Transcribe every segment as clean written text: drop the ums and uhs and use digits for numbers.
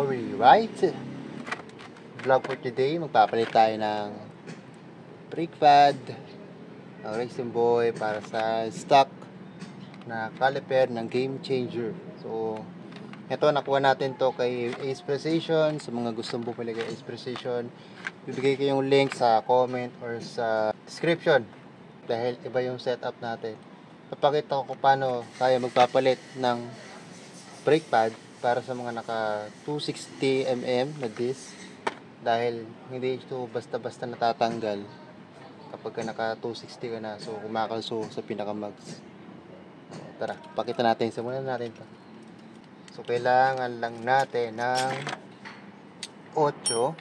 Alright, vlog for today, magpapalit tayo ng brake pad ng Racing Boy para sa stock na caliper ng Game Changer. So, ito nakuha natin to kay Ace Precision. Sa mga gustong bumili kay Ace Precision, bibigay ko yung link sa comment or sa description dahil iba yung setup natin. Papakita ko kung paano tayo magpapalit ng brake pad para sa mga naka 260mm na disc, dahil hindi ito basta-basta natatanggal kapag ka naka 260 ka na, so kumakalso sa pinaka-max. Tara, pakita natin, simulan natin to. So kailangan lang natin ng 8. So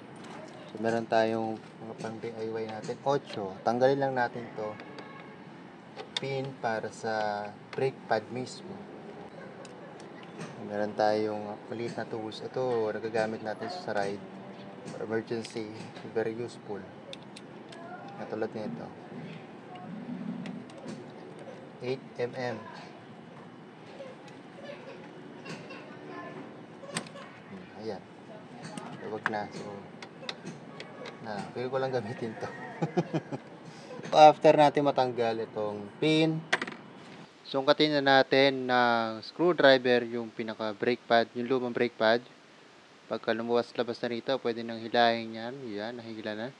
meron tayong mga pang DIY natin 8. Tanggalin lang natin to pin para sa brake pad mismo. Meron tayong maliit na tools. Ito, nagagamit natin sa ride for emergency. Very useful. Katulad nito. 8mm. Ayan. Huwag na. So, pwede ko lang gamitin to. After natin matanggal itong pin, sungkatin na natin ng screwdriver yung pinaka brake pad, yung lumang brake pad. Pagka lumuwas-labas na rito, pwede nang hilahin yan. Yan, nahihila na.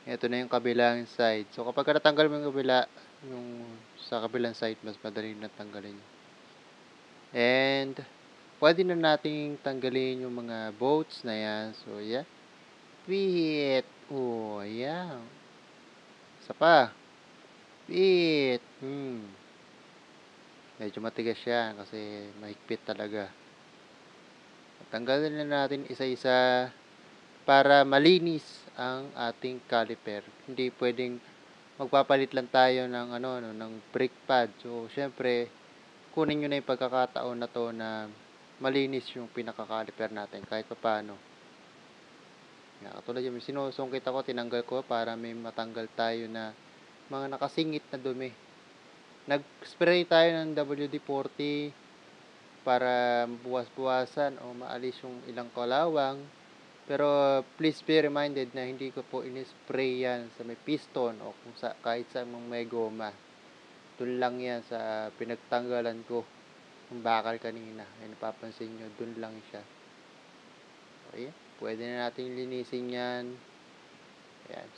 Ito na yung kabilang side. So kapag natanggal mo yung kabila, yung sa kabilang side, mas madali na tanggalin. And pwede na nating tanggalin yung mga bolts na yan. So yeah. Pit. Oh, yeah. Isa pa. Pit. Medyo matigas siya kasi mahigpit talaga. Tanggalin na natin isa-isa para malinis ang ating caliper. Hindi pwedeng magpapalit lang tayo ng ng brake pad. So, syempre, kunin nyo na yung pagkakataon na to na malinis yung pinaka-caliper natin kahit paano. Katulad yung sinusungkit ako, tinanggal ko para may matanggal tayo na mga nakasingit na dumi. Nag-spray tayo ng WD-40 para buwas-buwasan o maalis yung ilang kalawang. Pero please be reminded na hindi ko po in-spray yan sa may piston o kung kahit sa may goma. Doon lang yan sa pinagtanggalan ko ng bakal kanina. Ay napapansin nyo, doon lang siya. Okay, pwede na natin linisin yan. Ayan.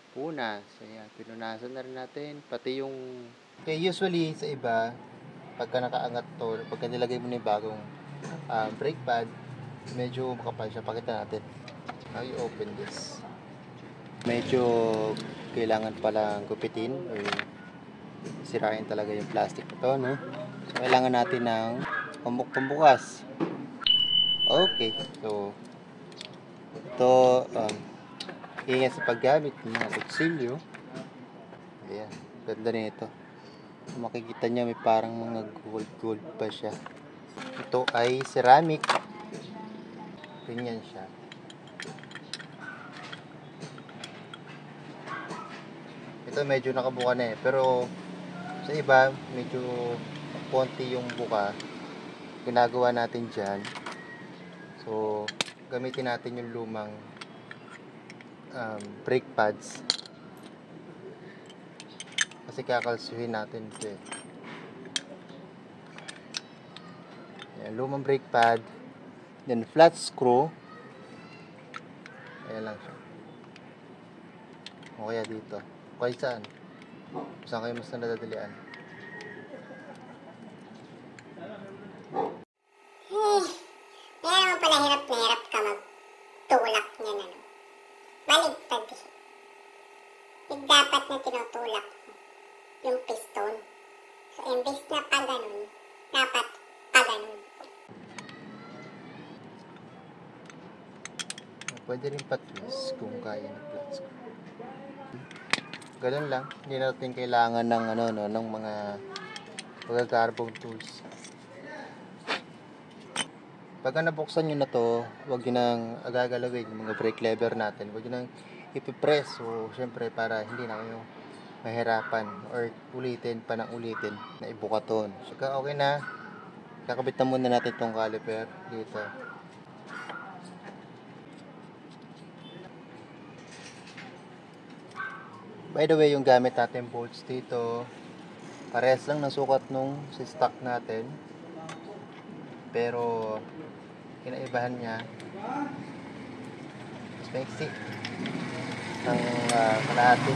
Punas. Ayan, pinunasan na rin natin. Pati yung... Okay, usually sa iba, pagka nakaangat to, pagka nilagay mo na yung bagong brake pad, medyo makapal siya. Pakita natin. How you open this. Medyo kailangan palang gupitin or sirain talaga yung plastic ito, no? So, kailangan natin ng pambukas. Okay. So, ito, ingat sa paggamit ng mga kutsilyo. Ayan, ganda na ito. Makikita niya may parang mga gold pa siya. Ito ay ceramic. Ganyan siya. Ito medyo nakabuka na eh. Pero sa iba, medyo konti yung buka. Ginagawa natin dyan. So, gamitin natin yung lumang brake pads. Kasi kakalsuhin natin ito eh. Ayan, lumang brake pad. Then flat screw. Ayan lang siya. O kaya dito. O kaya saan? Saan kayo mas nadadalian? Kaya naman pala hirap na hirap ka magtulak niya na. Baligtad eh. Yung dapat na tinutulak mo, yung piston. So, imbis na pa ganun, dapat pa ganun. Pwede rin patwist kung kaya ng flat screw. Ganun lang. Hindi natin kailangan ng ng mga pagkakarbong tools. Pagka nabuksan nyo na to, huwag nyo nang agagalawin yung mga brake lever natin. Huwag nyo nang ipipress. So, syempre, para hindi na kayo mahirapan or ulitin pa ng ulitin na ibukaton. So, okay na. Kakabit na muna natin itong caliper dito. By the way, yung gamit natin bolts dito, parehas lang ng sukat nung si stock natin. Pero, kinaibahan niya, mas maiksi ng kalahati.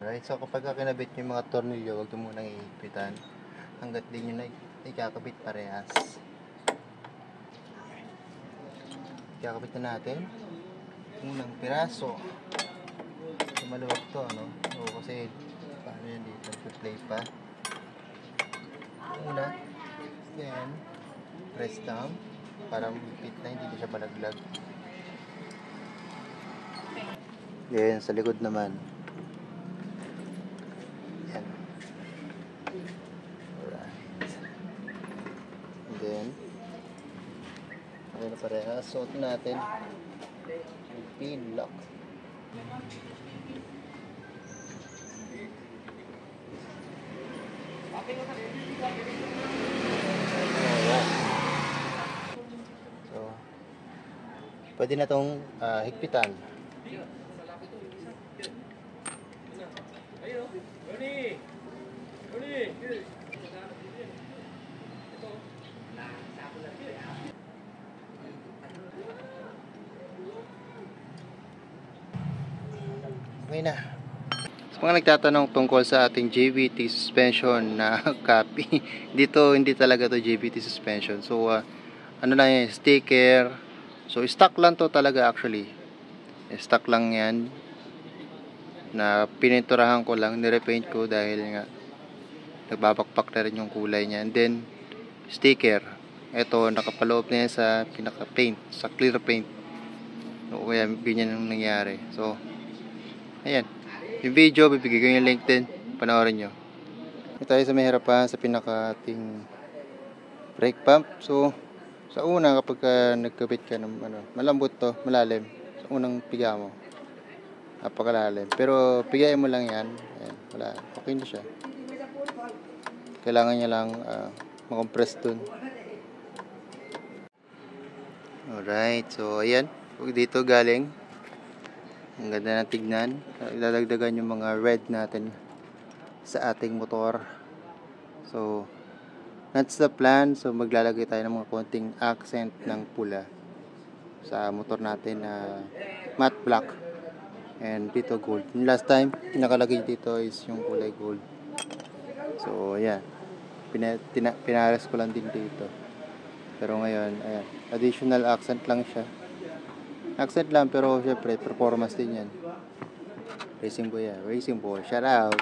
Right, so kapag kinabit nyo yung mga tornilyo, huwag nyo munang iigpitan hanggat di nyo na ikakabit parehas. Ikakabit na natin unang piraso. So, maluwag to, ano? O, kasi paano yan dito, play pa. Una, then press down para mapit na, hindi siya balaglag. Then sa likod naman, yan. Alright. And then okay na parehas, suot natin yung pin lock. Alright. So, pwede na itong higpitan. Okay na. Sa mga nagtatanong tungkol sa ating JVT suspension na copy, dito hindi talaga to JVT suspension. So, ano lang yan, sticker. So, stock lang to talaga actually. Stock lang yan. Na pininturahan ko lang, nirepaint ko dahil nga nagbabakpak na rin yung kulay niya. And then, sticker. Ito, nakapaloob na yan sa pinaka-paint, sa clear paint. So, kaya ganyan ang nangyari. So, ayan. Yung video, bibigay ko yung link din. Panoorin nyo. Ito tayo sa may harapan sa pinaka-ating brake pump. So, sa una, kapag nagkabit ka ng malambot to, malalim. Sa unang piga mo. Napakalalim. Pero, pigayin mo lang yan. Ayan, wala. Okay na siya. Kailangan niya lang makompress dun. Alright. So, ayan. Dito galing. Ang ganda na tignan. Ilalagdagan yung mga red natin sa ating motor. So, that's the plan. So, maglalagay tayo ng mga konting accent ng pula sa motor natin na matte black. And dito gold. Yung last time, nakalagay dito is yung kulay gold. So, ayan. Pinares ko lang din dito. Pero ngayon, ayan. Additional accent lang siya. Accent lang, pero syempre, performance din yan. Racing boy yan. Racing boy. Shout out!